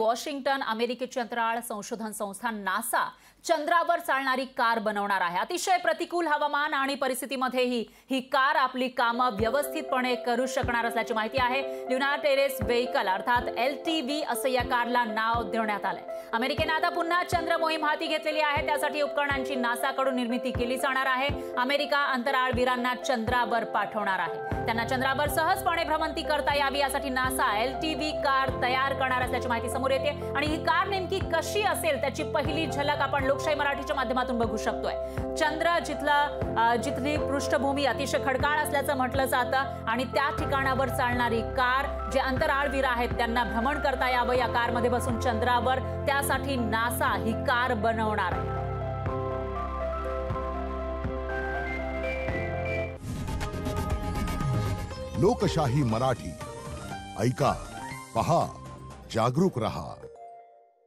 Washington अमेरिकेची अंतराळ संशोधन संस्था नासा चंद्रावर चालणारी कार बनवणार आहे। अतिशय प्रतिकूल हवामान आणि परिस्थितीमध्येही ही कार आपली कामं व्यवस्थितपणे करू शकणार असल्याची माहिती आहे। ल्युनार टेरेस व्हेइकल अर्थात LTV असं या कारला नाव देण्यात आलंय। अमेरिकेने आता पुन्हा चंद्र मोहीम हाती घेतलेली आहे। त्यासाठी उपकरणांची नासाकडून निर्मिती केली जाणार आहे। अमेरिका अंतराळवीरांना चंद्रावर पाठवणार आहे। त्यांना चंद्रावर सहजपणे भ्रमंती करता यावी यासाठी नासा LTV कार तयार करणार असल्याची माहिती समोर येते आणि ही कार नेमकी कशी असेल त्याची पहिली झलक आपण लोकशाही मराठीच्या माध्यमातून बघू शकतोय। चंद्र जिथली पृष्ठभूमी अतिशय खडकाळ असल्याचं म्हटलं जातं आणि त्या ठिकाणावर चालणारी कार जे अंतराळवीर आहेत त्यांना भ्रमण करता यावं या कारमध्ये बसून चंद्रावर, त्यासाठी नासा ही कार बनवणार आहे। लोकशाही मराठी ऐका, पहा, जागरूक रहा।